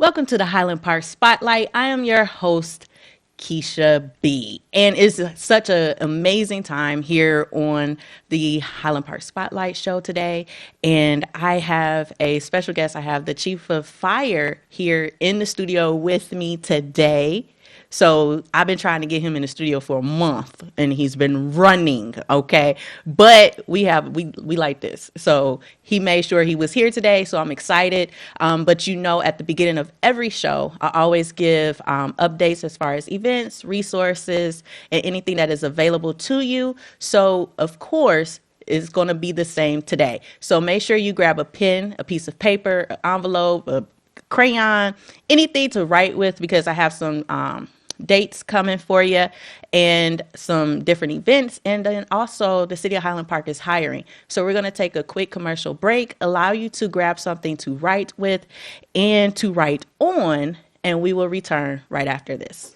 Welcome to the Highland Park Spotlight. I am your host, Keisha B. And it's such an amazing time here on the Highland Park Spotlight show today. And I have a special guest. I have the Chief of Fire here in the studio with me today. So I've been trying to get him in the studio for a month and he's been running. Okay. But we like this. So he made sure he was here today. So I'm excited. But at the beginning of every show, I always give updates as far as events, resources, and anything that is available to you. So of course, it's going to be the same today. So make sure you grab a pen, a piece of paper, an envelope, a crayon, anything to write with, because I have some dates coming for you and some different events. And then also the City of Highland Park is hiring. So we're going to take a quick commercial break, allow you to grab something to write with and to write on, and we will return right after this.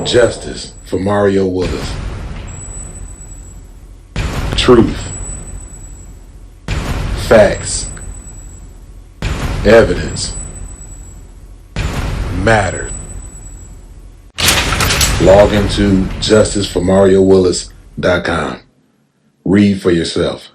Justice for Mario Willis. Truth. Facts. Evidence. Matter. Log into justiceformariowillis.com. Read for yourself.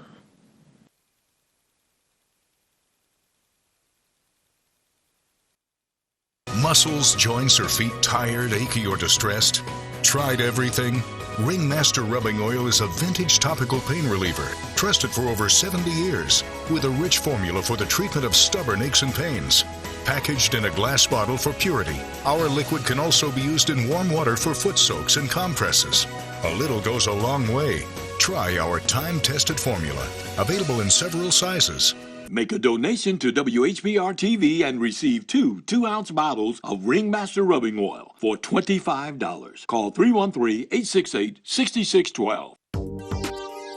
Muscles, joints, or feet tired, achy, or distressed? Tried everything? Ringmaster Rubbing Oil is a vintage topical pain reliever, trusted for over 70 years, with a rich formula for the treatment of stubborn aches and pains. Packaged in a glass bottle for purity, our liquid can also be used in warm water for foot soaks and compresses. A little goes a long way. Try our time-tested formula, available in several sizes. Make a donation to WHBR-TV and receive two 2-ounce bottles of Ringmaster Rubbing Oil for $25. Call 313-868-6612.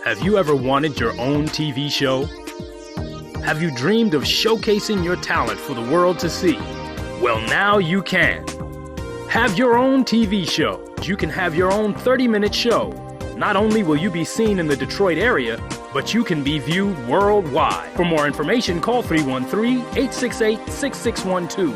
Have you ever wanted your own TV show? Have you dreamed of showcasing your talent for the world to see? Well, now you can. Have your own TV show. You can have your own 30-minute show. Not only will you be seen in the Detroit area, but you can be viewed worldwide. For more information, call 313-868-6612.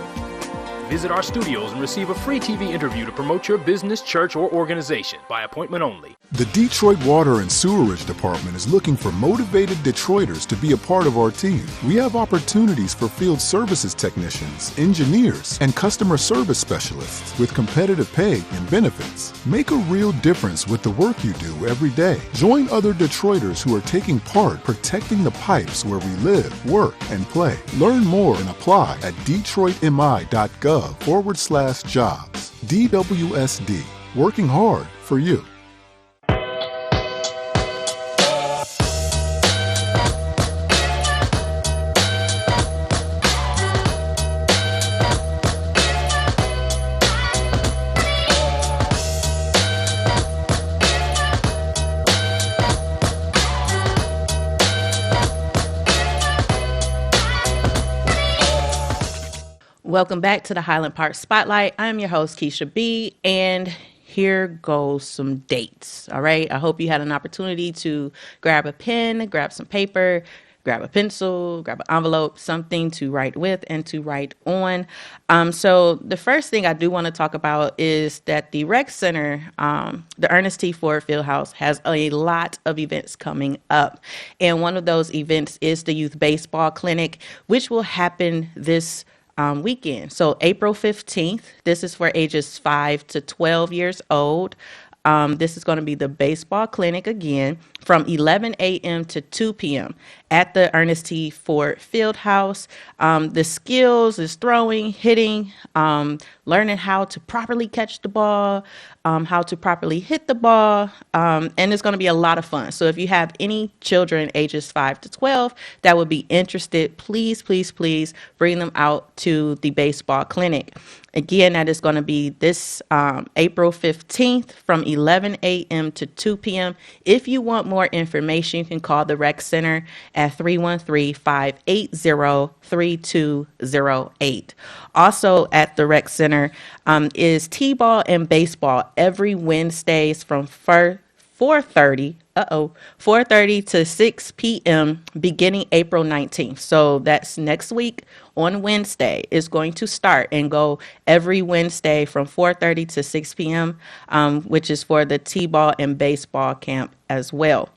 Visit our studios and receive a free TV interview to promote your business, church, or organization by appointment only. The Detroit Water and Sewerage Department is looking for motivated Detroiters to be a part of our team. We have opportunities for field services technicians, engineers, and customer service specialists with competitive pay and benefits. Make a real difference with the work you do every day. Join other Detroiters who are taking part protecting the pipes where we live, work, and play. Learn more and apply at detroitmi.gov/jobs. DWSD, working hard for you. Welcome back to the Highland Park Spotlight. I'm your host, Keisha B, and here goes some dates. All right. I hope you had an opportunity to grab a pen, grab some paper, grab a pencil, grab an envelope, something to write with and to write on. So the first thing I do want to talk about is that the Rec Center, the Ernest T. Ford Fieldhouse, has a lot of events coming up. And one of those events is the Youth Baseball Clinic, which will happen this weekend. So April 15th, this is for ages 5 to 12 years old. This is going to be the baseball clinic again. from 11 a.m. to 2 p.m. at the Ernest T. Ford Fieldhouse. The skills is throwing, hitting, learning how to properly catch the ball, how to properly hit the ball, and it's going to be a lot of fun. So if you have any children ages 5 to 12 that would be interested, please, please, please bring them out to the baseball clinic. Again, that is going to be this April 15th from 11 a.m. to 2 p.m. If you want more information, you can call the rec center at 313-580-3208. Also at the rec center is t-ball and baseball every Wednesdays from 4:30 to 6 p.m. beginning April 19th. So that's next week on Wednesday. Is going to start and go every Wednesday from 4:30 to 6 p.m., which is for the T-ball and baseball camp as well.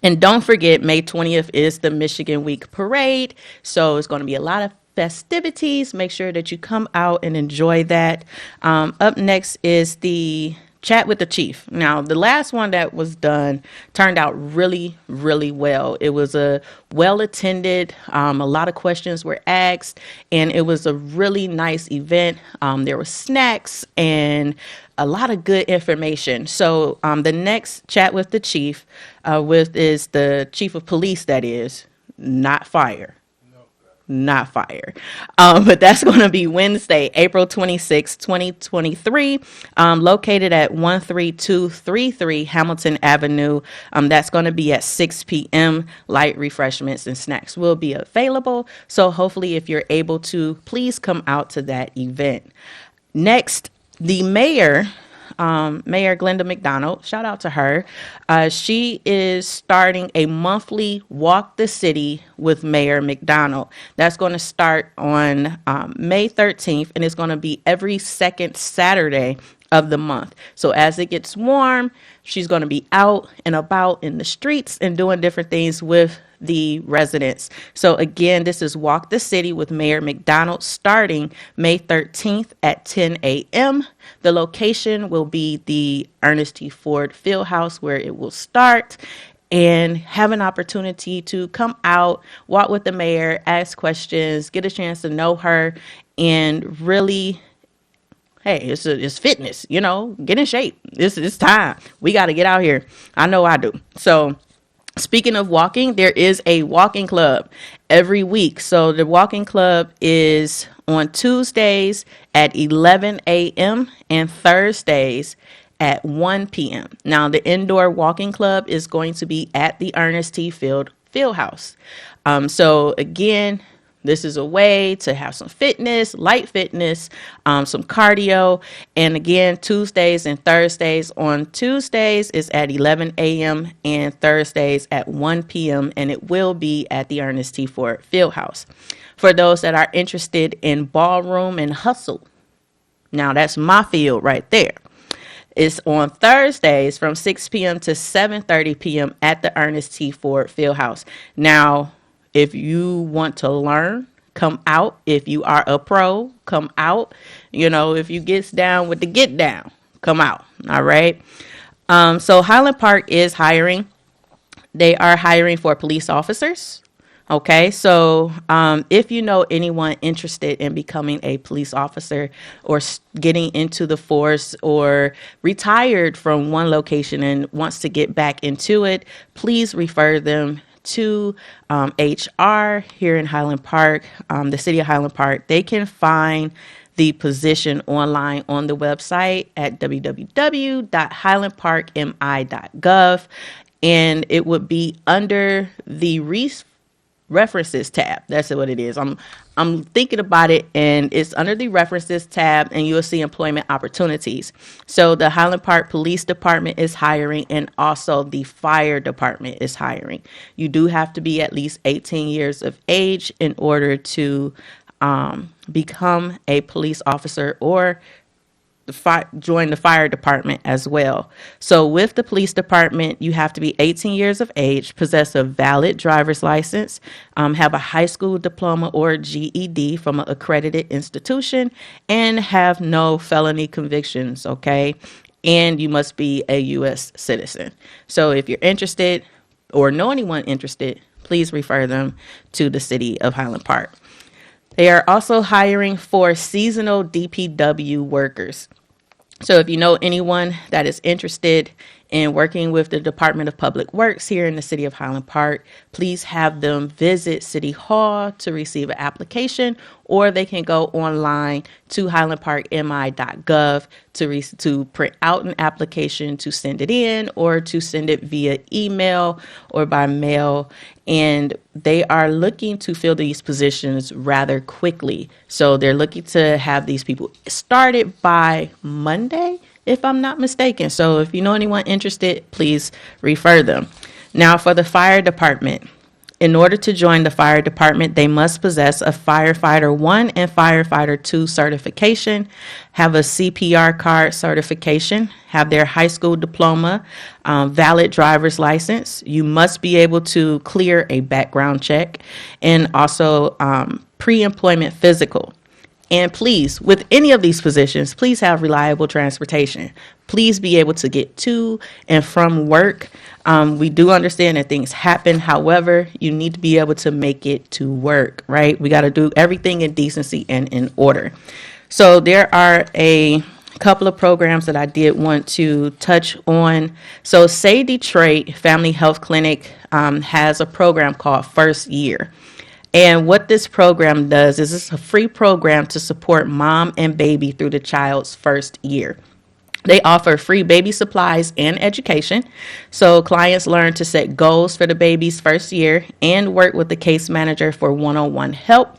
And don't forget, May 20th is the Michigan Week Parade. So it's going to be a lot of festivities. Make sure that you come out and enjoy that. Up next is the Chat with the Chief. Now, the last one that was done turned out really, really well. It was a well attended, a lot of questions were asked, and it was a really nice event. There were snacks and a lot of good information. So the next Chat with the Chief is the Chief of Police, that is, not fire. Not fire. But that's going to be Wednesday, April 26, 2023, located at 13233 Hamilton Avenue. That's going to be at 6 p.m. Light refreshments and snacks will be available. So hopefully if you're able to, please come out to that event. Next, the mayor, Mayor Glenda McDonald, shout out to her. She is starting a monthly Walk the City with Mayor McDonald. That's going to start on May 13th, and it's going to be every second Saturday of the month. So as it gets warm, she's going to be out and about in the streets and doing different things with the residents. So again, this is Walk the City with Mayor McDonald starting May 13th at 10 a.m. The location will be the Ernest T. Ford Fieldhouse where it will start, and have an opportunity to come out, walk with the mayor, ask questions, get a chance to know her, and really, hey, it's fitness, get in shape. It's time. We got to get out here. I know I do. So speaking of walking, there is a walking club every week. So the walking club is on Tuesdays at 11 a.m. and Thursdays at 1 p.m. Now, the indoor walking club is going to be at the Ernest T. Fieldhouse. So again, this is a way to have some fitness, light fitness, some cardio. And again, Tuesdays and Thursdays. On Tuesdays is at 11 a.m. and Thursdays at 1 p.m. And it will be at the Ernest T. Ford Fieldhouse. For those that are interested in ballroom and hustle, now that's my field right there. It's on Thursdays from 6 p.m. to 7:30 p.m. at the Ernest T. Ford Fieldhouse. Now, if you want to learn, come out. If you are a pro, come out. If you get down with the get down, come out. All right. So Highland Park is hiring. They are hiring for police officers. Okay, so if you know anyone interested in becoming a police officer or getting into the force or retired from one location and wants to get back into it, please refer them to HR here in Highland Park, the city of Highland Park. They can find the position online on the website at www.highlandparkmi.gov, and it would be under the references tab. That's what it is. I'm thinking about it, and it's under the references tab, and you'll see employment opportunities. So the Highland Park Police Department is hiring, and also the fire department is hiring. You do have to be at least 18 years of age in order to become a police officer or join the fire department as well. So with the police department, you have to be 18 years of age, possess a valid driver's license, have a high school diploma or GED from an accredited institution, and have no felony convictions, okay? and you must be a U.S. citizen. So if you're interested or know anyone interested, please refer them to the city of Highland Park. They are also hiring for seasonal DPW workers. So if you know anyone that is interested in working with the Department of Public Works here in the city of Highland Park, please have them visit City Hall to receive an application, or they can go online to highlandparkmi.gov to print out an application, to send it in, or to send it via email or by mail. And they are looking to fill these positions rather quickly. So they're looking to have these people started by Monday, if I'm not mistaken. So if you know anyone interested, please refer them. Now for the fire department. In order to join the fire department, they must possess a Firefighter 1 and Firefighter 2 certification, have a CPR card certification, have their high school diploma, valid driver's license. You must be able to clear a background check, and also pre-employment physical. And please, with any of these positions, please have reliable transportation. Please be able to get to and from work. We do understand that things happen. However, you need to be able to make it to work, right? We got to do everything in decency and in order. So there are a couple of programs that I did want to touch on. So Say Detroit Family Health Clinic has a program called First Year. And what this program does is it's a free program to support mom and baby through the child's first year. They offer free baby supplies and education. So clients learn to set goals for the baby's first year and work with the case manager for one-on-one help.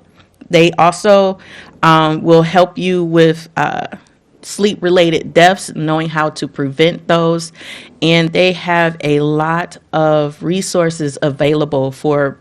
They also will help you with sleep-related deaths, knowing how to prevent those. And they have a lot of resources available for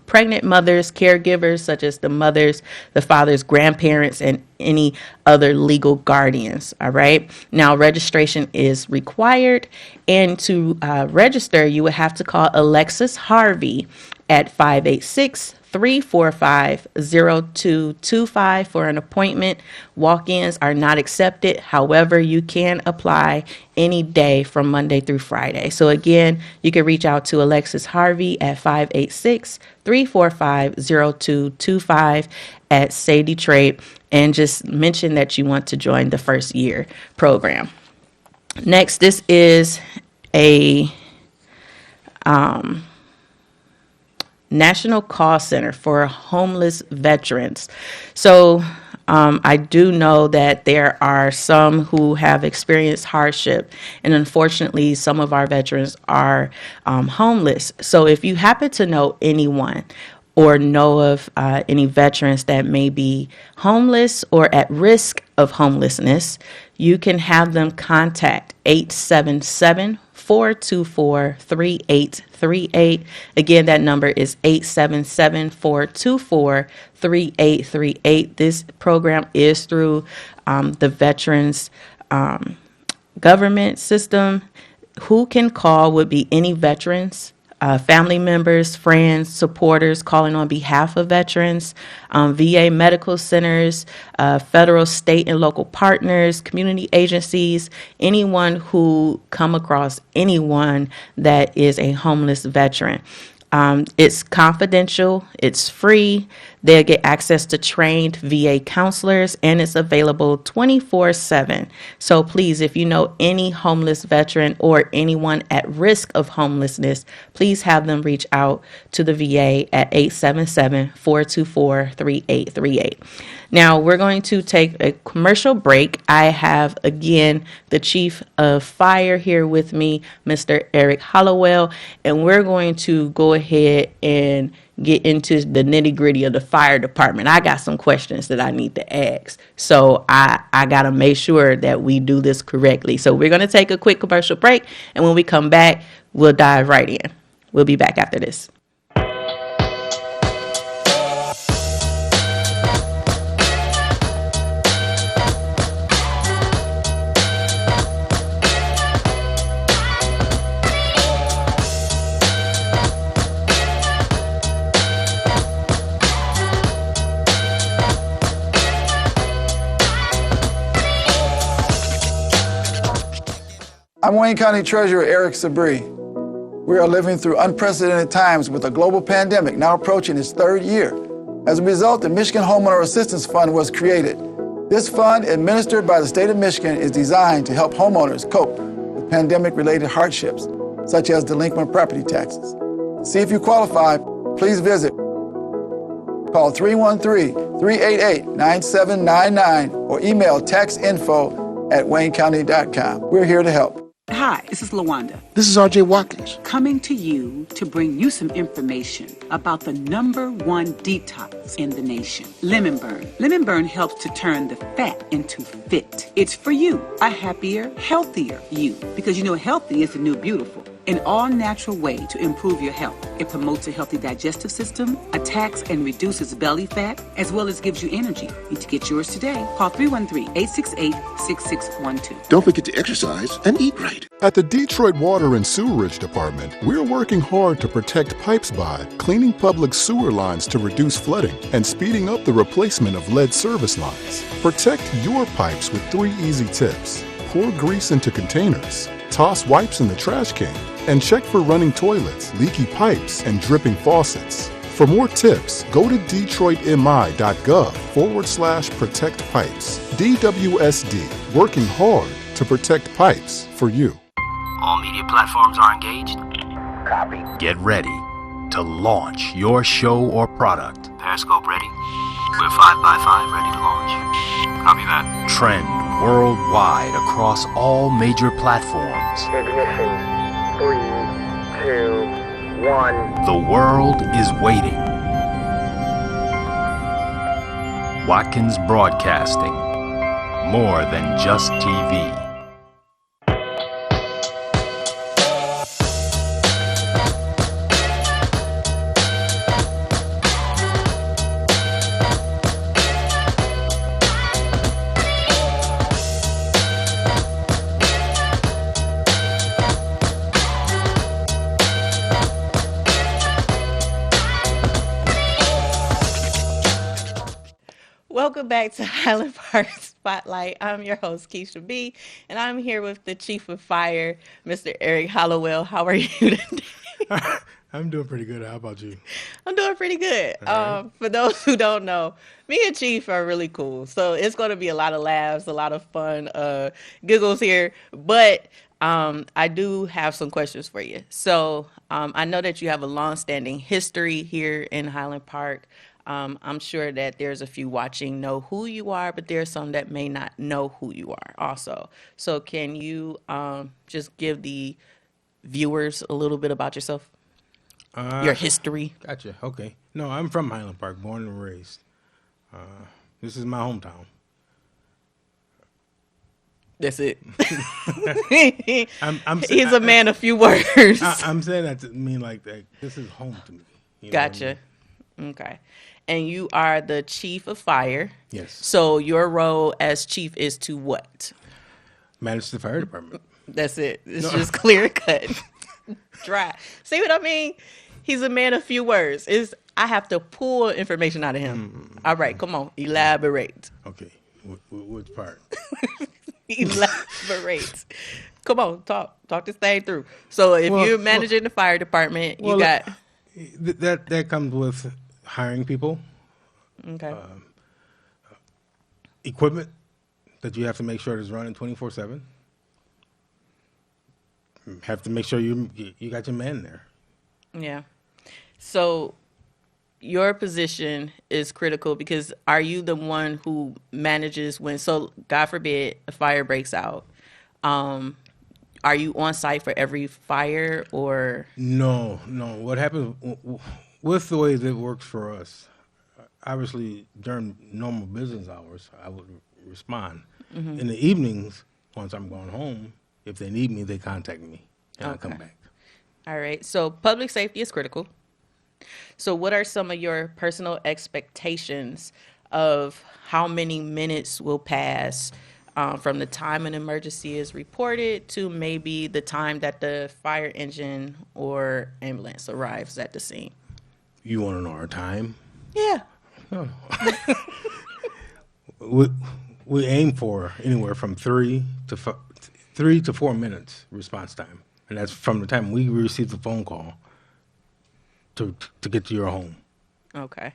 pregnant mothers, caregivers, such as the mothers, the fathers, grandparents, and any other legal guardians. All right. Now, registration is required. And to register, you would have to call Alexis Harvey at 586-345-0225 for an appointment. Walk-ins are not accepted. However, you can apply any day from Monday through Friday. So again, you can reach out to Alexis Harvey at 586-345-0225 at Say Detroit and just mention that you want to join the First Year program. Next, this is a National Call Center for homeless veterans. So I do know that there are some who have experienced hardship, and unfortunately, some of our veterans are homeless. So if you happen to know anyone or know of any veterans that may be homeless or at risk of homelessness, you can have them contact 877-424-3838. Again, that number is 877-424-3838. This program is through the Veterans government system. Who can call would be any veterans, family members, friends, supporters calling on behalf of veterans, VA medical centers, federal, state, and local partners, community agencies, anyone who come across anyone that is a homeless veteran. It's confidential, it's free, they'll get access to trained VA counselors, and it's available 24/7. So please, if you know any homeless veteran or anyone at risk of homelessness, please have them reach out to the VA at 877-424-3838. Now, we're going to take a commercial break. I have, again, the Chief of Fire here with me, Mr. Eric Hollowell, and we're going to go ahead and get into the nitty-gritty of the fire department. I got some questions that I need to ask, so I got to make sure that we do this correctly. So we're going to take a quick commercial break, and when we come back, we'll dive right in. We'll be back after this. I'm Wayne County Treasurer Eric Sabri. We are living through unprecedented times with a global pandemic now approaching its third year. As a result, the Michigan Homeowner Assistance Fund was created. This fund, administered by the state of Michigan, is designed to help homeowners cope with pandemic-related hardships, such as delinquent property taxes. To see if you qualify, please visit. Call 313-388-9799 or email taxinfo@waynecounty.com. We're here to help. Hi, this is LaWanda. This is R.J. Watkins. Coming to you to bring you some information about the #1 detox in the nation, Lemon Burn. Lemon Burn helps to turn the fat into fit. It's for you, a happier, healthier you. Because you know healthy is the new beautiful. An all-natural way to improve your health. It promotes a healthy digestive system, attacks and reduces belly fat, as well as gives you energy. Need to get yours today. Call 313-868-6612. Don't forget to exercise and eat right. At the Detroit Water and Sewerage Department, we're working hard to protect pipes by cleaning public sewer lines to reduce flooding and speeding up the replacement of lead service lines. Protect your pipes with 3 easy tips. Pour grease into containers, toss wipes in the trash can, and check for running toilets, leaky pipes, and dripping faucets. For more tips, go to detroitmi.gov/protect pipes. DWSD, working hard to protect pipes for you. All media platforms are engaged. Copy. Get ready to launch your show or product. Periscope ready. We're 5x5 ready to launch. Copy that. Trend worldwide across all major platforms. Ignition. 3, 2, 1. The world is waiting. Watkins Broadcasting. More than just TV. Welcome back to Highland Park Spotlight. I'm your host, Keisha B., and I'm here with the Chief of Fire, Mr. Eric Hollowell. How are you today? I'm doing pretty good. How about you? I'm doing pretty good. Right. For those who don't know, me and Chief are really cool. So it's going to be a lot of laughs, a lot of fun, giggles here. But I do have some questions for you. So I know that you have a long-standing history here in Highland Park. I'm sure that there's a few watching know who you are, but there's some that may not know who you are also. So can you just give the viewers a little bit about yourself? Your history? Gotcha. Okay. No, I'm from Highland Park, born and raised. This is my hometown. That's it. He's a man of few words. I'm saying that to mean like that. This is home to me. Gotcha. I mean? Okay. And you are the Chief of Fire. Yes. So your role as chief is to what? Manage the fire department. That's it. It's just clear cut. Dry. See what I mean? He's a man of few words. I have to pull information out of him. All right, come on. Elaborate. Okay. Which part? Elaborate. Come on, talk this thing through. So if you're managing the fire department, you got... That comes with hiring people. Okay. Equipment that you have to make sure is running 24/7. Have to make sure you got your man there. Yeah. So your position is critical because are you the one who manages when, so God forbid, a fire breaks out? Are you on site for every fire or? No. What happens with the way that it works for us, obviously during normal business hours, I would respond. Mm-hmm. In the evenings, once I'm going home, if they need me, they contact me and I'll come back. All right. So public safety is critical. So what are some of your personal expectations of how many minutes will pass from the time an emergency is reported to maybe the time that the fire engine or ambulance arrives at the scene? You want to know our time? Yeah. Oh. We aim for anywhere from 3 to 3 to 4 minutes response time, and that's from the time we receive the phone call to get to your home. Okay.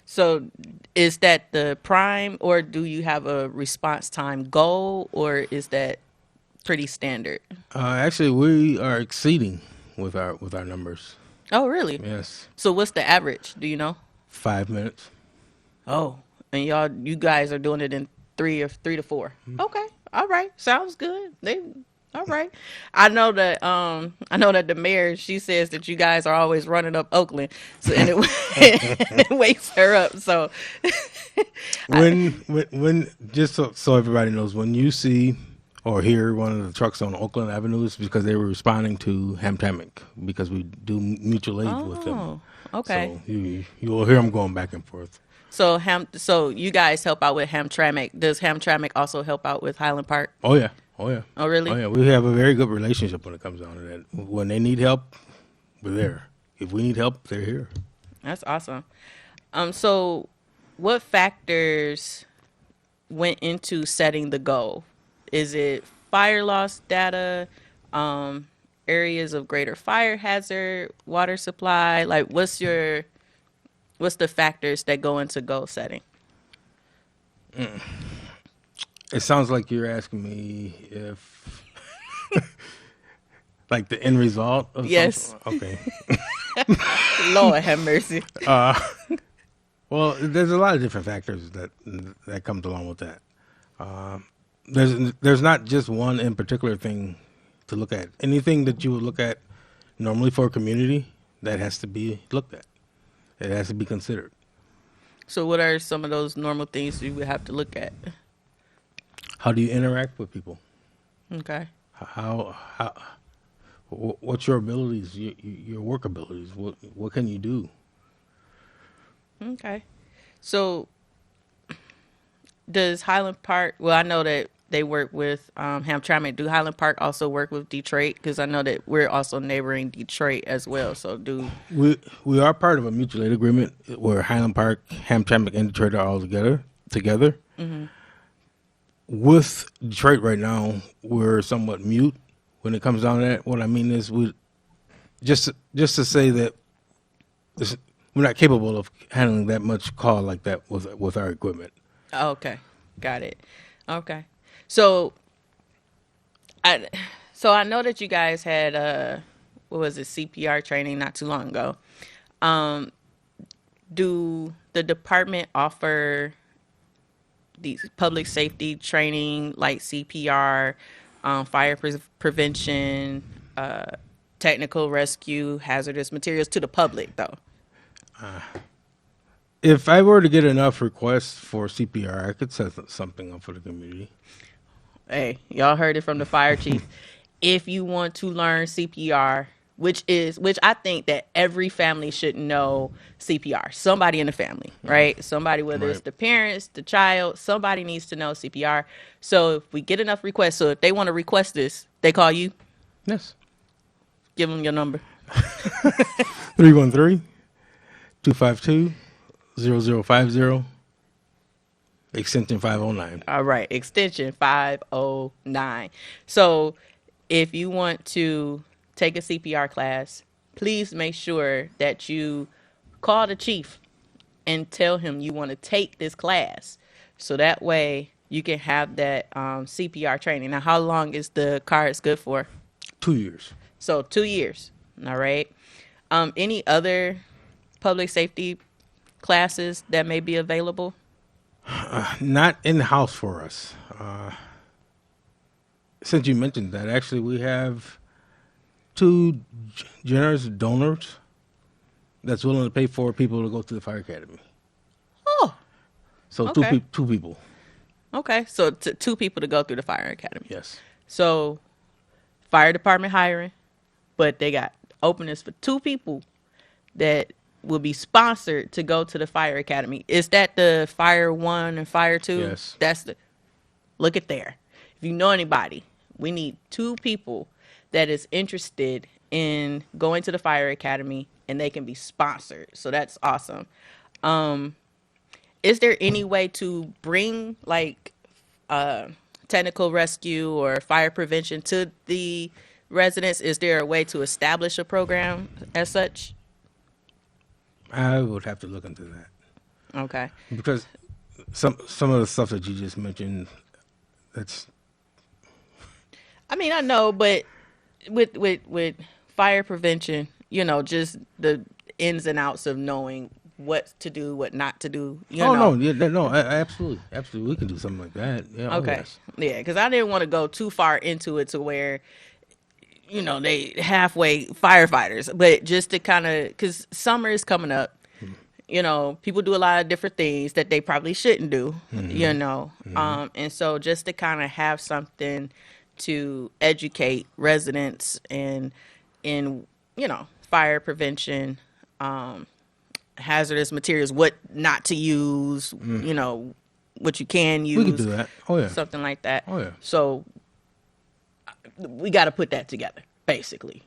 So is that the prime, or do you have a response time goal, or is that pretty standard? Actually, we are exceeding with our numbers. Oh, really? Yes. So what's the average? Do you know? 5 minutes. Oh, and you guys are doing it in 3 to 4. Okay. All right. Sounds good. All right. I know that the mayor, she says that you guys are always running up Oakland. So and it wakes her up. So when just so everybody knows, when you see or hear one of the trucks on Oakland Avenue, it's because they were responding to Hamtramck, because we do mutual aid with them. Okay. So you will hear them going back and forth. So you guys help out with Hamtramck. Does Hamtramck also help out with Highland Park? Oh yeah. Oh yeah. Oh really? Oh yeah. We have a very good relationship when it comes down to that. When they need help, we're there. If we need help, they're here. That's awesome. So what factors went into setting the goal? Is it fire loss data, areas of greater fire hazard, water supply? Like, what's the factors that go into goal setting? It sounds like you're asking me if, like, the end result of Yes. something? Okay. Lord have mercy. Well, there's a lot of different factors that comes along with that. There's not just one in particular thing to look at. Anything that you would look at normally for a community, that has to be looked at. It has to be considered. So what are some of those normal things you would have to look at? How do you interact with people? Okay. What's your abilities, your work abilities? What can you do? Okay. So does Highland Park, well, I know that they work with Hamtramck. Do Highland Park also work with Detroit? Because I know that we're also neighboring Detroit as well. So we are part of a mutual aid agreement where Highland Park, Hamtramck, and Detroit are all together. Mm-hmm. With Detroit right now, we're somewhat mute when it comes down to that. What I mean is, we just to say that we're not capable of handling that much call like that with our equipment. Okay, got it. Okay, so I know that you guys had what was it, CPR training not too long ago. Do the department offer these public safety training like CPR, fire prevention, technical rescue, hazardous materials to the public though? If I were to get enough requests for CPR, I could set something up for the community. Hey, y'all heard it from the fire chief. If you want to learn CPR, which I think that every family should know CPR. Somebody in the family, right? Somebody, whether it's the parents, the child, somebody needs to know CPR. So if we get enough requests, so if they want to request this, they call you? Yes. Give them your number. 313-252-0050, extension 509. All right, extension 509. So if you want to take a CPR class, please make sure that you call the chief and tell him you want to take this class. So that way you can have that CPR training. Now, how long is the cards good for? 2 years. So 2 years. All right. Any other public safety classes that may be available? Not in-house for us. Since you mentioned that, actually we have 2 generous donors that's willing to pay for people to go to the fire academy. Oh. So okay. two people. Okay. So 2 people to go through the fire academy. Yes. So fire department hiring, but they got openings for 2 people that will be sponsored to go to the fire academy. Is that the Fire 1 and Fire 2? Yes. Look at there. If you know anybody, we need 2 people that is interested in going to the fire academy, and they can be sponsored. So that's awesome. Is there any way to bring technical rescue or fire prevention to the residents? Is there a way to establish a program as such? I would have to look into that Okay. because some of the stuff that you just mentioned, that's I mean, I know, but with fire prevention, just the ins and outs of knowing what to do, what not to do. no, yeah, no, absolutely, absolutely, we can do something like that. Yeah, oh, Okay. yes. Yeah, because I didn't want to go too far into it to where, they halfway firefighters, but just to kind of, because summer is coming up. People do a lot of different things that they probably shouldn't do, and so just to kind of have something to educate residents and in, fire prevention, hazardous materials, what not to use, what you can use. We can do that. Oh yeah, something like that. Oh yeah. So we got to put that together, basically,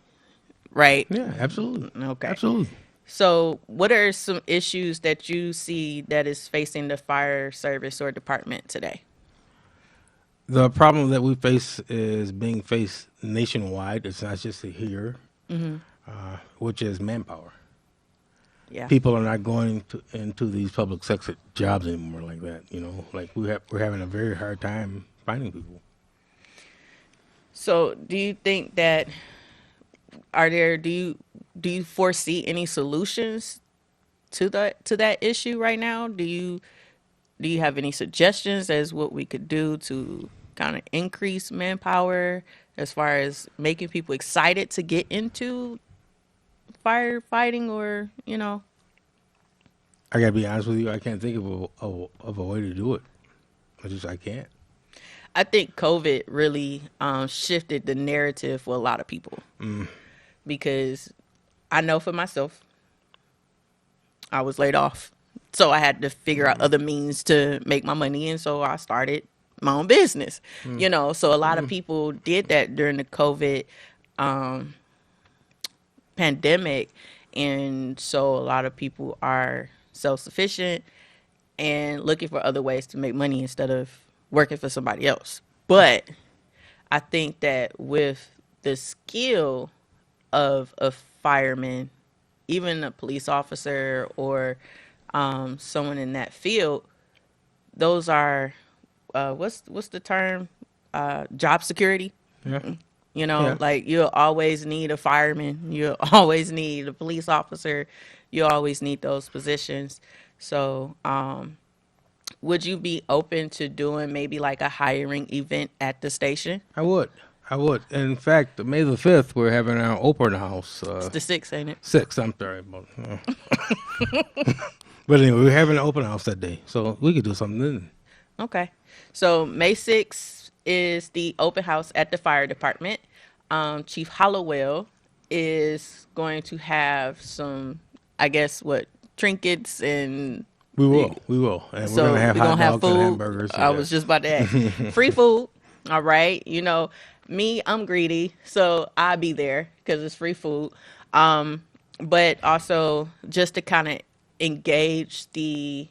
right? Yeah, absolutely. Okay. Absolutely. So, what are some issues that you see that is facing the fire service or department today? The problem that we face is being faced nationwide. It's not just here, which is manpower. Yeah. People are not going into these public sector jobs anymore like that. Like we're having a very hard time finding people. So, do you think that do you foresee any solutions to that issue right now? Do you have any suggestions as what we could do to kind of increase manpower as far as making people excited to get into firefighting or, I gotta be honest with you. I can't think of a way to do it. I can't. I think COVID really shifted the narrative for a lot of people because I know for myself, I was laid off. So I had to figure out other means to make my money. And so I started my own business, So a lot of people did that during the COVID pandemic. And so a lot of people are self-sufficient and looking for other ways to make money instead of working for somebody else. But I think that with the skill of a fireman, even a police officer or someone in that field, those are what's the term? Job security. Yeah. Yeah. Like you'll always need a fireman, you'll always need a police officer, you always need those positions. So would you be open to doing maybe like a hiring event at the station? I would. In fact, May the 5th, we're having our open house. It's the 6th, ain't it? 6th, I'm sorry. But anyway, we're having an open house that day, so we could do something then. Okay. So May 6th is the open house at the fire department. Chief Hollowell is going to have some, I guess, trinkets and... We will. And so we're going to have hot dogs food. And hamburgers. I was just about to ask. Free food. All right. Me, I'm greedy, so I'll be there because it's free food. But also just to kind of engage the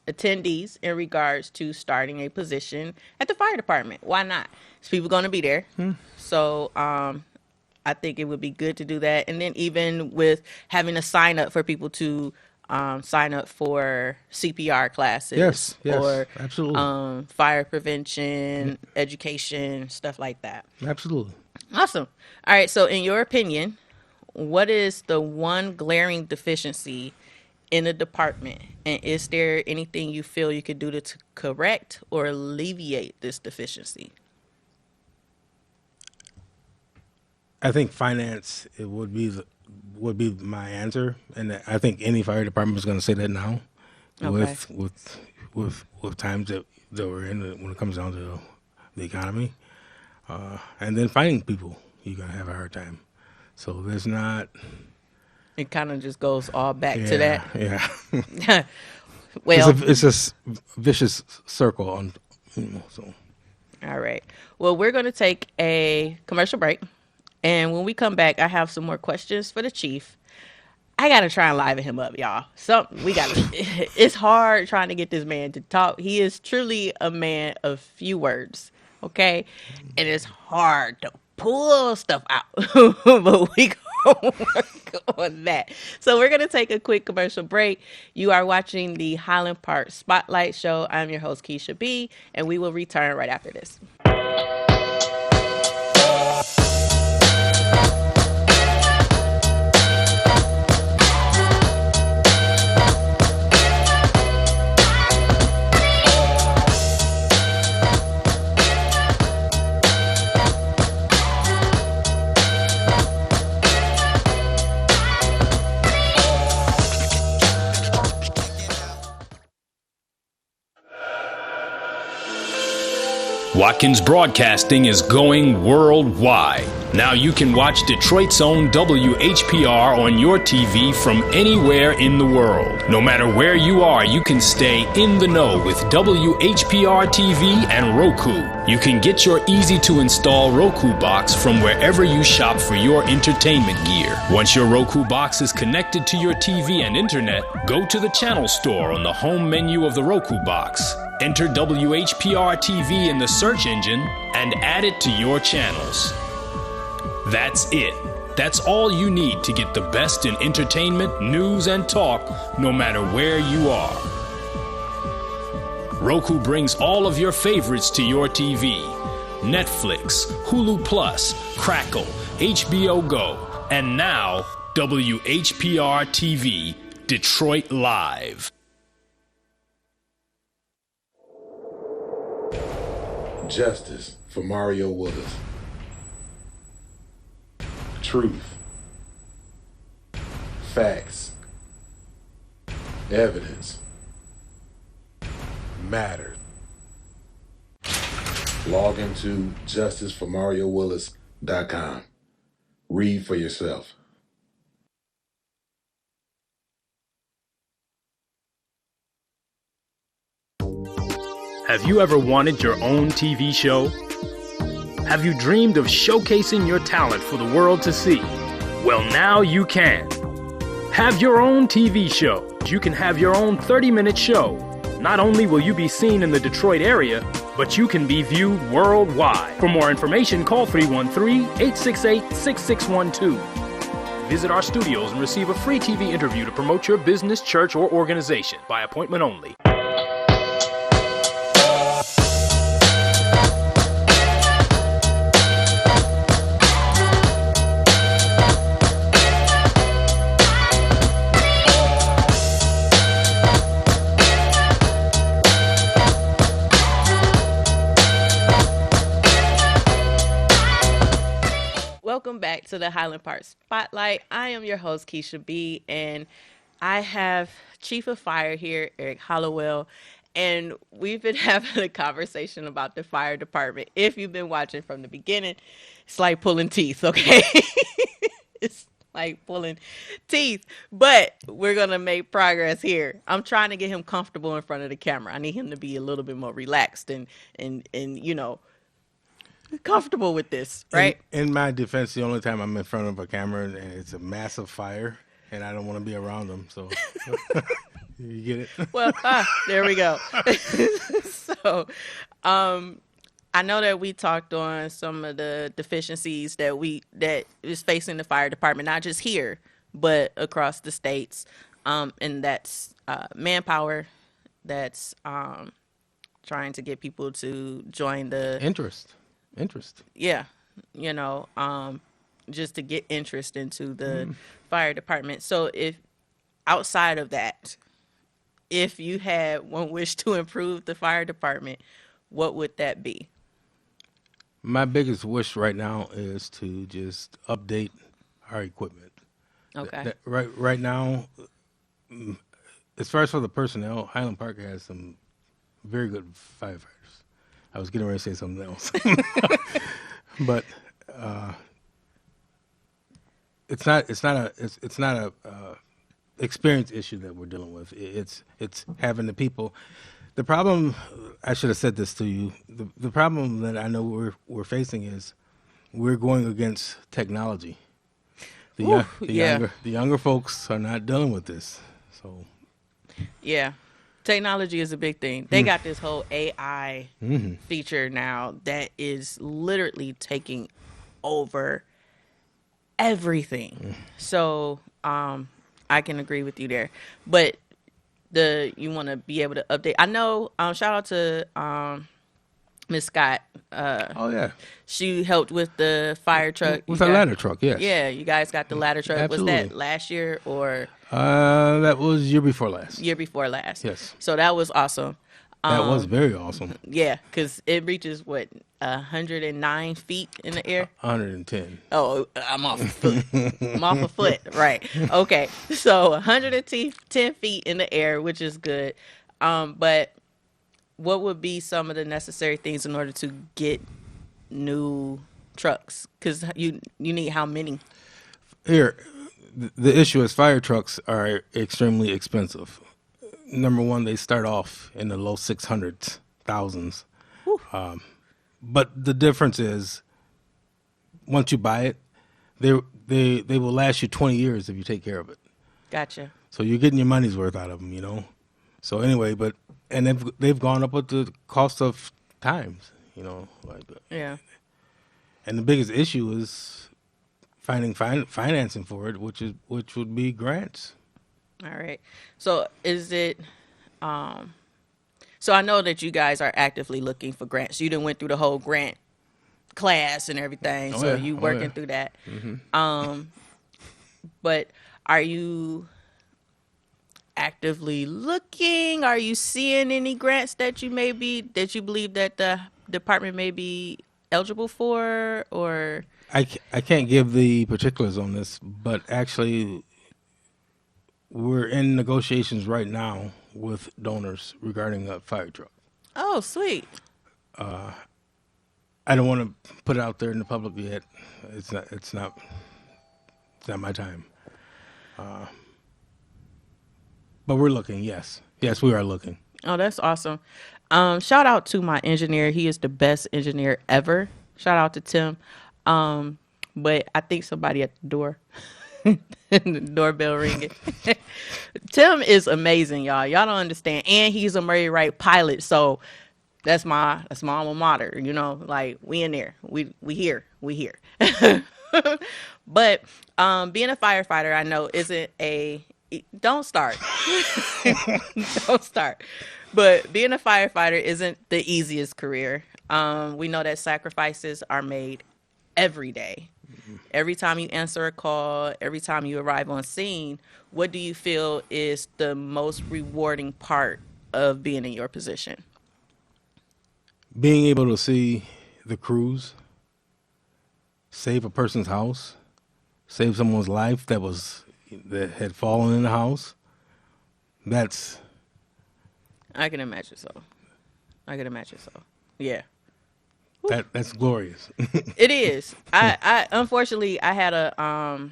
attendees in regards to starting a position at the fire department. Why not? There's people going to be there. So I think it would be good to do that. And then even with having a sign up for people to sign up for CPR classes. Yes, or absolutely. Fire prevention, education, stuff like that. Absolutely. Awesome. All right. So in your opinion, what is the one glaring deficiency in the department? And is there anything you feel you could do to correct or alleviate this deficiency? I think finance would be my answer, and I think any fire department is going to say that now. Okay. With times that we're in when it comes down to the economy, and then finding people, you're going to have a hard time. So there's not. It kind of just goes all back to that. Yeah. Well, it's a vicious circle. So. All right. Well, we're going to take a commercial break. And when we come back, I have some more questions for the chief. I gotta try and liven him up, y'all. We gotta. It's hard trying to get this man to talk. He is truly a man of few words. Okay, and it's hard to pull stuff out, but we gonna work on that. So we're gonna take a quick commercial break. You are watching the Highland Park Spotlight Show. I'm your host Keisha B, and we will return right after this. Watkins Broadcasting is going worldwide. Now you can watch Detroit's own WHPR on your TV from anywhere in the world. No matter where you are, you can stay in the know with WHPR TV and Roku. You can get your easy-to-install Roku box from wherever you shop for your entertainment gear. Once your Roku box is connected to your TV and internet, go to the channel store on the home menu of the Roku box. Enter WHPR TV in the search engine and add it to your channels. That's it. That's all you need to get the best in entertainment, news, and talk, no matter where you are. Roku brings all of your favorites to your TV. Netflix, Hulu Plus, Crackle, HBO Go, and now WHPR TV, Detroit Live. Justice for Mario Willis. Truth. Facts. Evidence. Matter. Log into justiceformariowillis.com. Read for yourself. Have you ever wanted your own TV show? Have you dreamed of showcasing your talent for the world to see? Well, now you can. Have your own TV show. You can have your own 30-minute show. Not only will you be seen in the Detroit area, but you can be viewed worldwide. For more information, call 313-868-6612. Visit our studios and receive a free TV interview to promote your business, church, or organization by appointment only. Welcome back to the Highland Park Spotlight. I am your host, Keisha B, and I have Chief of Fire here, Eric Hollowell, and we've been having a conversation about the fire department. If you've been watching from the beginning, it's like pulling teeth, okay? It's like pulling teeth, but we're going to make progress here. I'm trying to get him comfortable in front of the camera. I need him to be a little bit more relaxed and you know, comfortable with this, right? In my defense, the only time I'm in front of a camera and it's a massive fire and I don't want to be around them, so you get it? Well, there we go. So, I know that we talked on some of the deficiencies that is facing the fire department, not just here, but across the states. And that's manpower, that's trying to get people to join the Interest. Yeah, you know, just to get interest into the fire department. So if outside of that, if you had one wish to improve the fire department, what would that be? My biggest wish right now is to just update our equipment. Okay. Right now, as far as for the personnel, Highland Park has some very good firefighters. I was getting ready to say something else, but it's not a experience issue that we're dealing with. It's having the people. The problem, I should have said this to you. The problem that I know we're facing is we're going against technology. Yeah. The younger folks are not dealing with this. So Yeah. Technology is a big thing. They got this whole AI feature now that is literally taking over everything. So I can agree with you there. But you want to be able to update. I know, shout out to Miss Scott. oh yeah, She helped with the fire truck. with a ladder truck, yes. Yeah, you guys got the ladder truck. Absolutely. Was that last year or That was year before last. year before last? Yes. So that was awesome. That was very awesome. Yeah, because it reaches, 109 feet in the air? 110. Oh, I'm off a foot. I'm off a foot, right. Okay, so 110 feet in the air, which is good. But what would be some of the necessary things in order to get new trucks? Because you need how many? Here, the issue is fire trucks are extremely expensive. Number one, they start off in the low 600s, thousands. But the difference is, once you buy it, they will last you 20 years if you take care of it. Gotcha. So you're getting your money's worth out of them, you know. So anyway, and they've gone up with the cost of times, you know. Yeah. And the biggest issue is finding financing for it, which would be grants. All right. So is it so I know that you guys are actively looking for grants. You done went through the whole grant class and everything, so you working through that. But are you actively looking? Are you seeing any grants that you believe that the department may be eligible for, or? I can't give the particulars on this, but actually we're in negotiations right now with donors regarding a fire truck. Oh, sweet. I don't want to put it out there in the public yet. It's not my time. But we're looking, yes. Yes, we are looking. Oh, that's awesome. Shout out to my engineer. He is the best engineer ever. Shout out to Tim. But I think somebody at the door. The doorbell ringing. Tim is amazing, y'all. Y'all don't understand. And he's a Murray Wright pilot, so that's my alma mater. You know, like we in there. We here. But being a firefighter, I know isn't a. Don't start. Don't start. But being a firefighter isn't the easiest career. We know that sacrifices are made every day. Every time you answer a call, every time you arrive on scene, what do you feel is the most rewarding part of being in your position? Being able to see the crews save a person's house, save someone's life that had fallen in the house. I can imagine so. Yeah. That's glorious. It is. I unfortunately I had a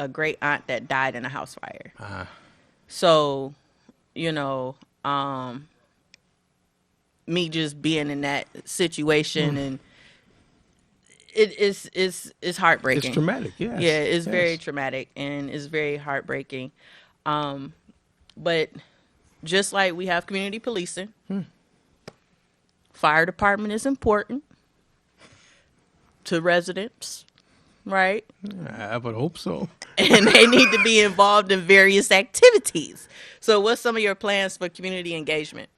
great aunt that died in a house fire. So, you know, me just being in that situation and it's heartbreaking. It's traumatic, yes. Yeah, it's very traumatic and it's very heartbreaking. But just like we have community policing, fire department is important to residents, right? I would hope so. And they need to be involved in various activities. So what's some of your plans for community engagement?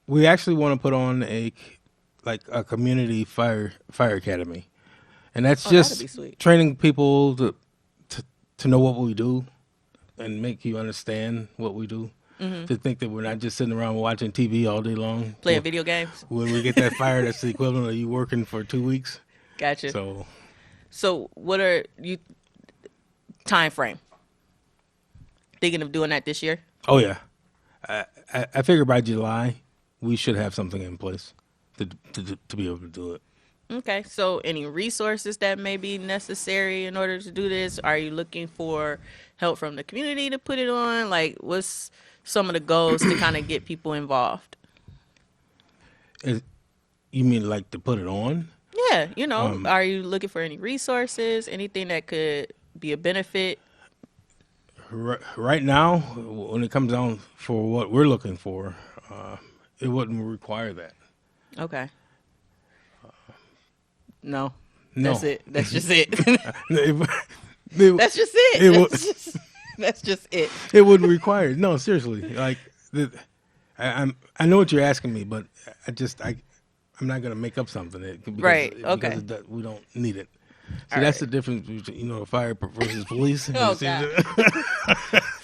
We actually want to put on a community fire academy. And that's just training people to know what we do and make you understand what we do. To think that we're not just sitting around watching TV all day long. Playing video games. When we get that fire, that's the equivalent of you working for 2 weeks. Gotcha. So what are you time frame? Thinking of doing that this year? Oh, yeah. I figure by July, we should have something in place to be able to do it. Okay. So any resources that may be necessary in order to do this? Are you looking for help from the community to put it on? Like, what's some of the goals to kind of get people involved? You mean like to put it on? Yeah, are you looking for any resources, anything that could be a benefit? Right now, when it comes down for what we're looking for, it wouldn't require that. Okay. No. No. That's it. That's just it. That's just it. That's just it. It wouldn't require it. No, seriously. Like, I know what you're asking me, but I'm not going to make up something right. Okay. Because we don't need it. So all that's right. the difference between fire versus police. Oh, God.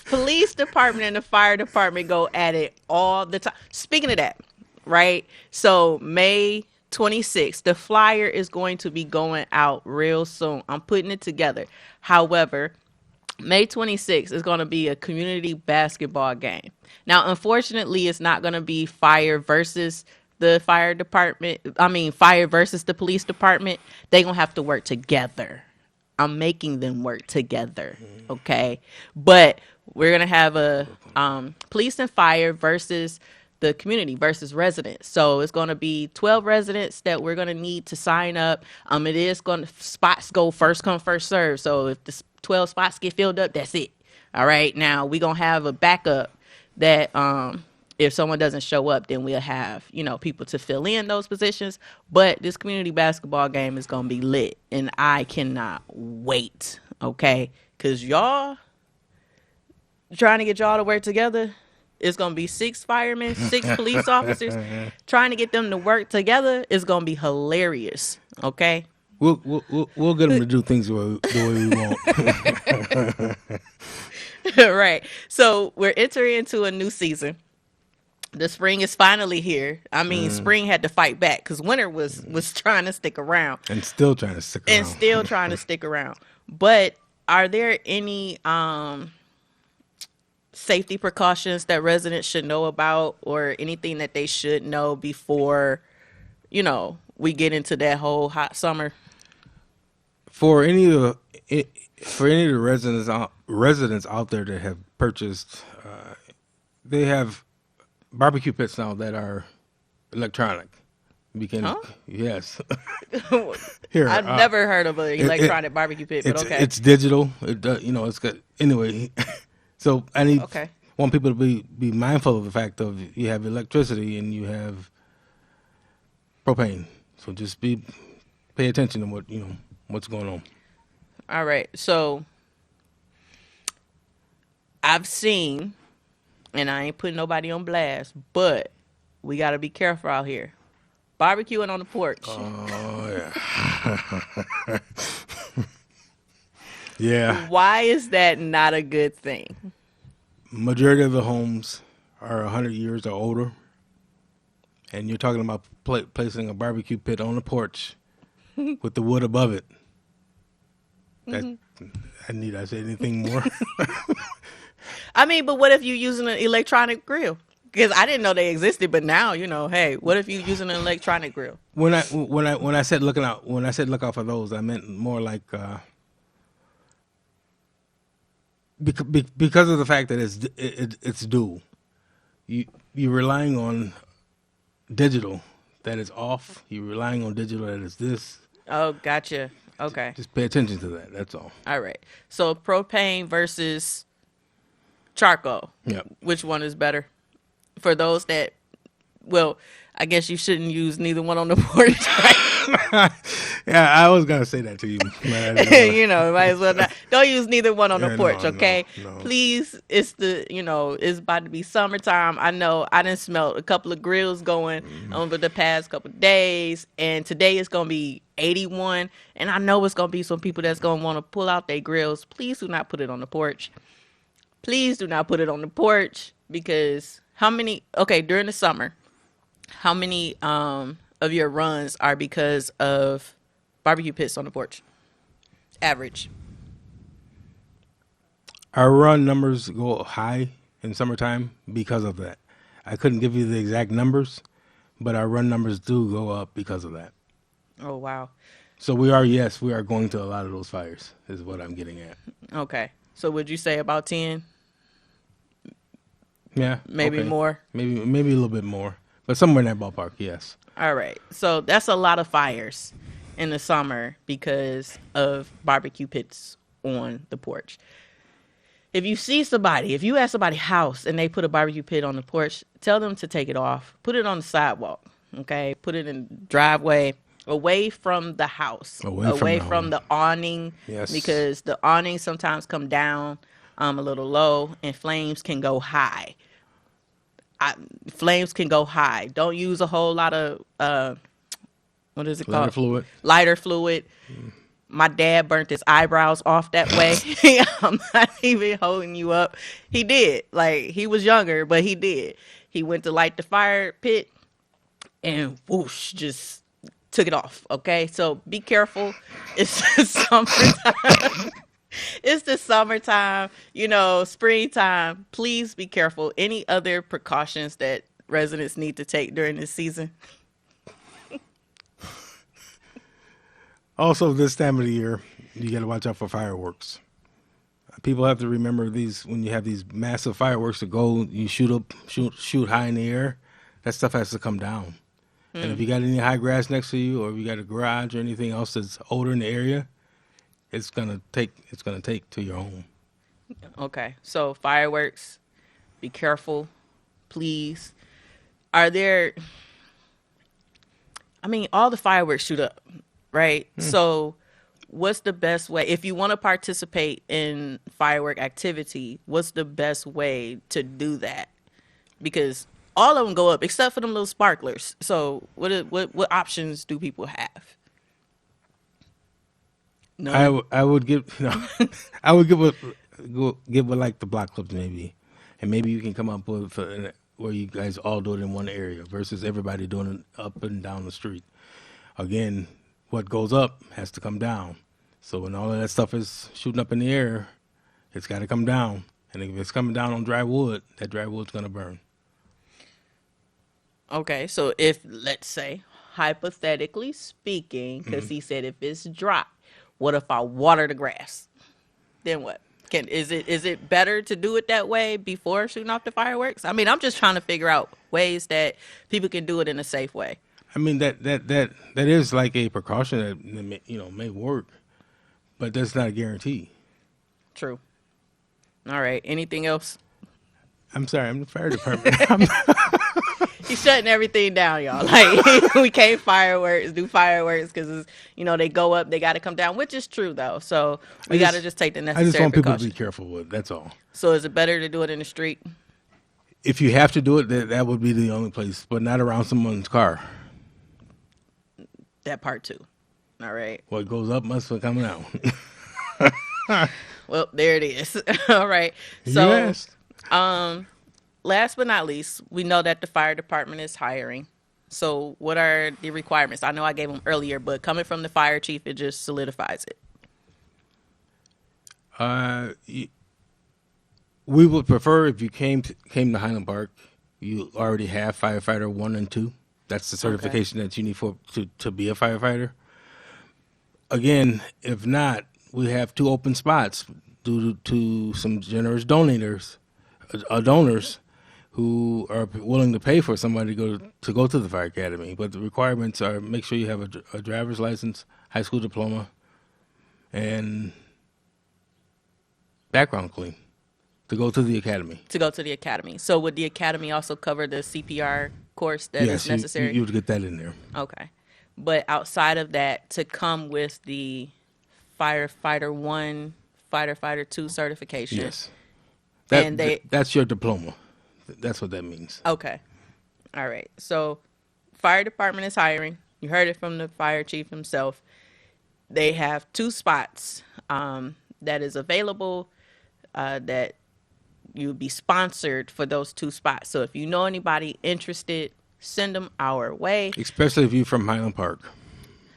Police department and the fire department go at it all the time. Speaking of that, right? So May 26th, the flyer is going to be going out real soon. I'm putting it together. However, May 26th is going to be a community basketball game. Now, unfortunately, it's not going to be fire versus the fire department. I mean, fire versus the police department. They're going to have to work together. I'm making them work together. Okay. But we're going to have a police and fire versus the community versus residents. So it's going to be 12 residents that we're going to need to sign up. It is going to, spots go first come, first serve. So if the 12 spots get filled up, that's it. All right. Now we're going to have a backup that, if someone doesn't show up, then we'll have, people to fill in those positions. But this community basketball game is going to be lit, and I cannot wait, okay? Because y'all trying to get y'all to work together, it's going to be 6 firemen, 6 police officers. Trying to get them to work together is going to be hilarious, okay? We'll get them to do things the way we want. Right. So we're entering into a new season. The spring is finally here. I mean, spring had to fight back because winter was trying to stick around. And still trying to stick around. But are there any safety precautions that residents should know about, or anything that they should know before, we get into that whole hot summer? For any of the residents out there that have purchased, they have barbecue pits now that are electronic. Yes. Here, I've never heard of an electronic barbecue pit, but okay. It's digital. It's good. Anyway, so I want people to be mindful of the fact of you have electricity and you have propane. So just pay attention to what's going on. All right. So I've seen, and I ain't putting nobody on blast, but we got to be careful out here. Barbecuing on the porch. Oh, yeah. Yeah. Why is that not a good thing? Majority of the homes are 100 years or older. And you're talking about placing a barbecue pit on the porch with the wood above it. Need I say anything more? I mean, but what if you're using an electronic grill? Because I didn't know they existed, but now hey, what if you're using an electronic grill? When I said look out for those, I meant more like because of the fact that it's dual. You're relying on digital that is off. You're relying on digital that is this. Oh, gotcha. Okay. Just pay attention to that. That's all. All right. So propane versus charcoal. Yep. Which one is better? For those that, well, I guess you shouldn't use neither one on the porch, right? Yeah, I was gonna say that to you. Might as well not. Don't use neither one on the porch, okay? No. Please, it's it's about to be summertime. I know I done smelled a couple of grills going over the past couple of days, and today it's gonna be 81, and I know it's gonna be some people that's gonna want to pull out their grills. Please do not put it on the porch. Please do not put it on the porch, because during the summer, how many of your runs are because of barbecue pits on the porch? Average. Our run numbers go high in summertime because of that. I couldn't give you the exact numbers, but our run numbers do go up because of that. Oh, wow. So we are going to a lot of those fires, is what I'm getting at. Okay. So would you say about 10? Yeah. Maybe okay. more? Maybe a little bit more. But somewhere in that ballpark, yes. All right. So that's a lot of fires. in the summer because of barbecue pits on the porch. If you see somebody, if you at somebody's house and they put a barbecue pit on the porch, tell them to take it off. Put it on the sidewalk, okay? Put it in the driveway, away from the house, away from the awning, Yes. because the awning sometimes come down a little low and flames can go high. Flames can go high. Don't use a whole lot of what is it Lighter called? fluid. Lighter fluid. My dad burnt his eyebrows off that way. I'm not even holding you up. He did. Like, he was younger, but he did. He went to light the fire pit and whoosh, just took it off. Okay, so be careful. It's the summertime. It's the summertime, springtime. Please be careful. Any other precautions that residents need to take during this season? Also, this time of the year, you got to watch out for fireworks. People have to remember these when you have these massive fireworks to go. You shoot high in the air. That stuff has to come down. And if you got any high grass next to you, or if you got a garage or anything else that's older in the area, it's gonna take to your home. Okay, so fireworks, be careful, please. Are there? I mean, all the fireworks shoot up, right? So, what's the best way if you want to participate in firework activity? What's the best way to do that? Because all of them go up except for them little sparklers. So, what options do people have? No. I would give I would give with like the block clubs maybe, and maybe you can come up with where you guys all do it in one area versus everybody doing it up and down the street. Again, what goes up has to come down. So when all of that stuff is shooting up in the air, it's got to come down. And if it's coming down on dry wood, that dry wood's going to burn. Okay, so if, let's say, hypothetically speaking, because he said if it's dry, what if I water the grass? Then what? Is it better to do it that way before shooting off the fireworks? I mean, I'm just trying to figure out ways that people can do it in a safe way. I mean, that is like a precaution that may work, but that's not a guarantee. True. All right. Anything else? I'm sorry. I'm the fire department. He's shutting everything down, y'all. Like, we can't do fireworks because they go up, they got to come down, which is true though. So we got to just take the necessary I just want precautions. people to be careful with. That's all. So is it better to do it in the street? If you have to do it, that would be the only place, but not around someone's car. That part too. All right. What goes up must be coming out. Well, there it is. All right. So, yes. Last but not least, we know that the fire department is hiring. So what are the requirements? I know I gave them earlier, but coming from the fire chief, it just solidifies it. We would prefer if you came to Highland Park, you already have firefighter 1 and 2. That's the certification that you need to be a firefighter. Again, if not, we have 2 open spots due to some generous donors who are willing to pay for somebody to go to the fire academy. But the requirements are make sure you have a driver's license, high school diploma, and background clean to go to the academy. So would the academy also cover the CPR course that is necessary? Yes, you would get that in there. Okay. But outside of that, to come with the firefighter 1, firefighter 2 certification. Yes. That's your diploma. That's what that means. Okay. All right. So fire department is hiring. You heard it from the fire chief himself. They have 2 spots that is available that you would be sponsored for those 2 spots. So if you know anybody interested, send them our way. Especially if you're from Highland Park,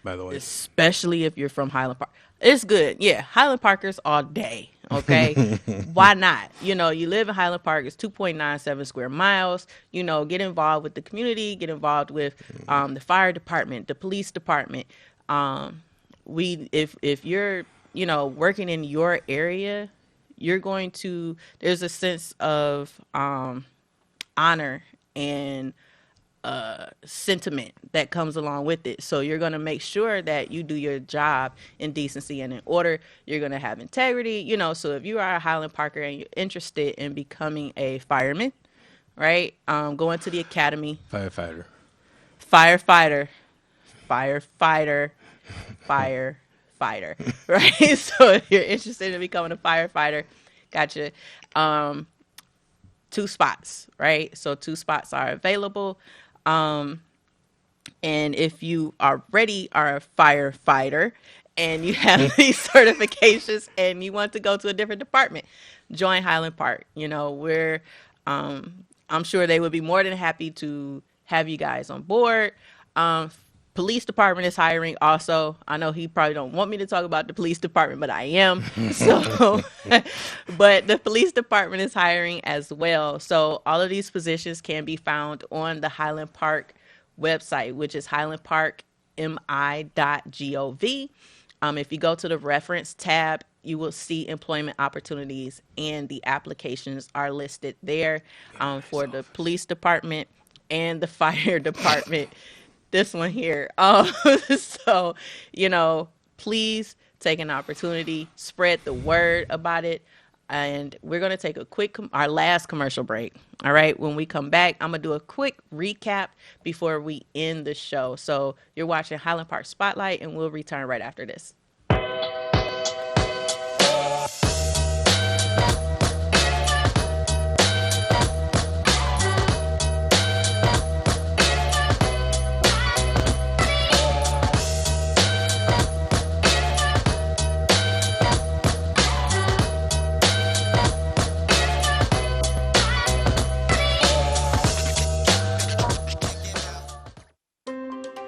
by the way. Especially if you're from Highland Park. It's good. Yeah, Highland Parkers all day. Okay, why not? You live in Highland Park. It's 2.97 square miles. Get involved with the community. Get involved with the fire department, the police department. If you're working in your area, there's a sense of honor and sentiment that comes along with it. So you're going to make sure that you do your job in decency and in order. You're going to have integrity, so if you are a Highland Parker and you're interested in becoming a fireman, right? Going to the academy. Firefighter, right? So if you're interested in becoming a firefighter, gotcha. 2 spots, right? So 2 spots are available. And if you already are a firefighter and you have these certifications and you want to go to a different department, join Highland Park. I'm sure they would be more than happy to have you guys on board. Police department is hiring also. I know he probably don't want me to talk about the police department, but I am. So, but the police department is hiring as well. So all of these positions can be found on the Highland Park website, which is highlandparkmi.gov. If you go to the reference tab, you will see employment opportunities, and the applications are listed there for the police department and the fire department. This one here. So, please take an opportunity, spread the word about it. And we're going to take our last commercial break. All right. When we come back, I'm going to do a quick recap before we end the show. So you're watching Highland Park Spotlight, and we'll return right after this.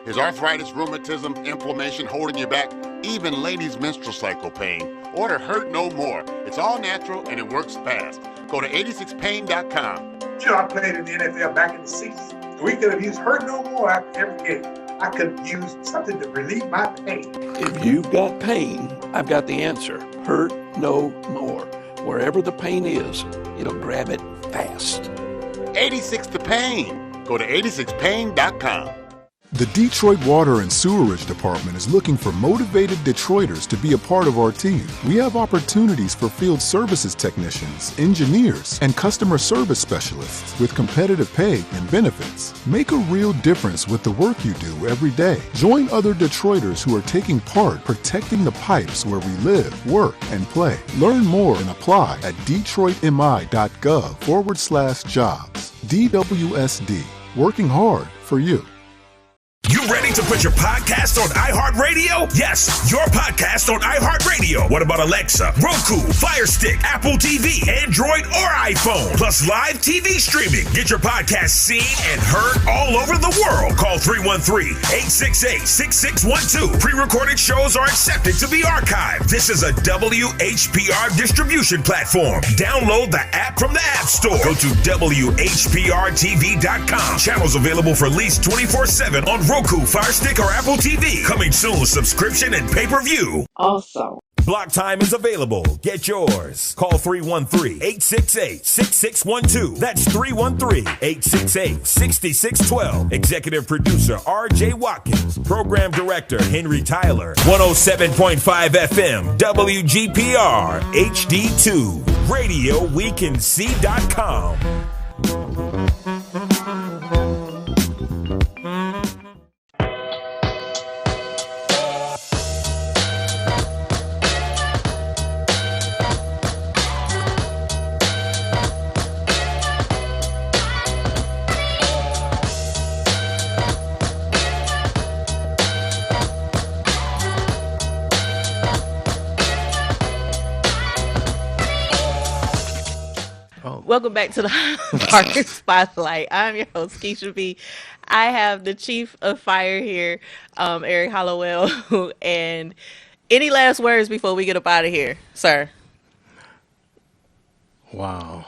Is arthritis, rheumatism, inflammation holding you back? Even ladies' menstrual cycle pain? Order Hurt No More. It's all natural and it works fast. Go to 86pain.com. Sure, I played in the NFL back in the 60s. We could have used Hurt No More after every game. I could have used something to relieve my pain. If you've got pain, I've got the answer. Hurt No More. Wherever the pain is, it'll grab it fast. 86 to Pain. Go to 86pain.com. The Detroit Water and Sewerage Department is looking for motivated Detroiters to be a part of our team. We have opportunities for field services technicians, engineers, and customer service specialists with competitive pay and benefits. Make a real difference with the work you do every day. Join other Detroiters who are taking part protecting the pipes where we live, work, and play. Learn more and apply at detroitmi.gov/jobs. DWSD, working hard for you. You ready to put your podcast on iHeartRadio? Yes, your podcast on iHeartRadio. What about Alexa, Roku, Fire Stick, Apple TV, Android, or iPhone? Plus live TV streaming. Get your podcast seen and heard all over the world. Call 313-868-6612. Pre-recorded shows are accepted to be archived. This is a WHPR distribution platform. Download the app from the App Store. Go to WHPRTV.com. Channels available for lease 24/7 on Roku, Fire Stick, or Apple TV. Coming soon, subscription and pay-per-view. Also, Block time is available. Get yours. Call 313-868-6612. That's 313-868-6612. Executive producer R.J. Watkins. Program director Henry Tyler. 107.5 FM WGPR HD2. RadioWeCanSee.com. Welcome back to the Park Spotlight. I'm your host, Keisha B. I have the Chief of Fire here, Eric Hollowell. And any last words before we get up out of here, sir? Wow.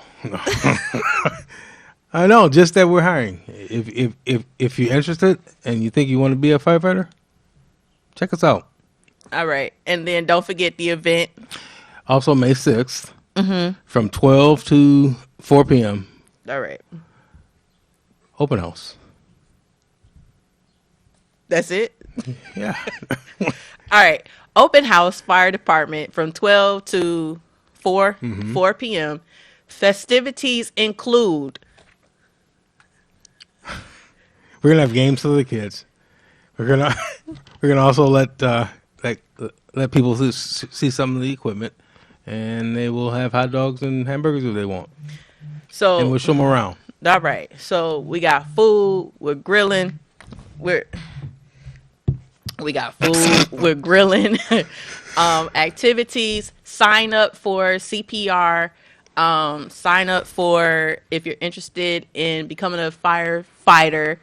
I know, just that we're hiring. If you're interested and you think you want to be a firefighter, check us out. All right. And then don't forget the event. Also May 6th from 12 to 4 p.m. All right. Open house. That's it? Yeah. All right. Open house fire department from 12 to 4 p.m. Festivities include. We're gonna have games for the kids. We're gonna also let people see some of the equipment, and they will have hot dogs and hamburgers if they want. So and we'll show them around. All right. So we got food. We're grilling. We got food. We're grilling. Activities. Sign up for CPR. Sign up for if you're interested in becoming a firefighter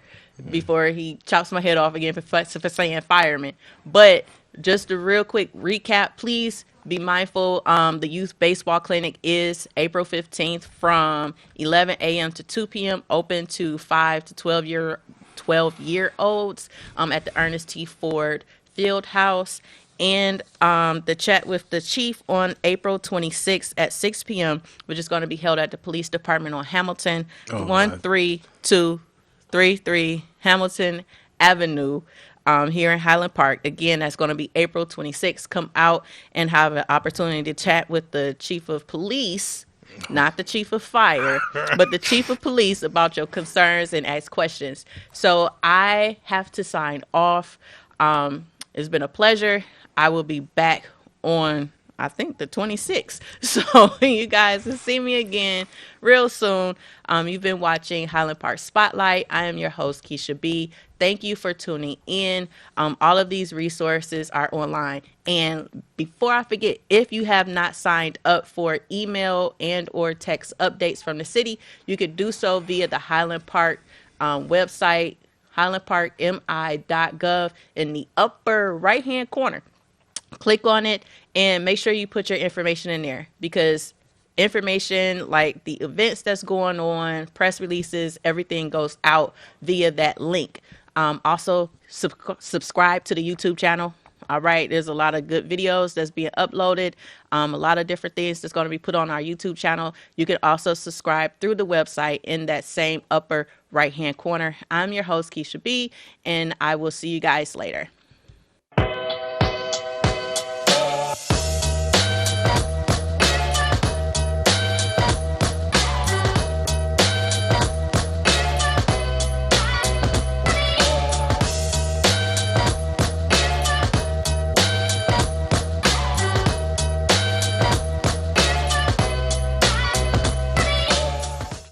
before he chops my head off again for saying fireman. But just a real quick recap, please be mindful. The youth baseball clinic is April 15th from 11 a.m. to 2 p.m. open to 5 to 12-year-olds at the Ernest T. Ford Field House. And the chat with the chief on April 26th at 6 p.m., which is going to be held at the police department on Hamilton, 13233 Hamilton Avenue here in Highland Park. Again, that's going to be April 26th. Come out and have an opportunity to chat with the chief of police, not the chief of fire, but the chief of police about your concerns and ask questions. So I have to sign off. It's been a pleasure. I will be back on, I think, the 26th. So you guys will see me again real soon. You've been watching Highland Park Spotlight. I am your host, Keisha B. Thank you for tuning in. All of these resources are online. And before I forget, if you have not signed up for email and or text updates from the city, you could do so via the Highland Park website, highlandparkmi.gov, in the upper right-hand corner. Click on it and make sure you put your information in there, because information like the events that's going on, press releases, everything goes out via that link. Also, subscribe to the YouTube channel. All right, there's a lot of good videos that's being uploaded, a lot of different things that's going to be put on our YouTube channel. You can also subscribe through the website in that same upper right-hand corner. I'm your host, Keisha B, and I will see you guys later.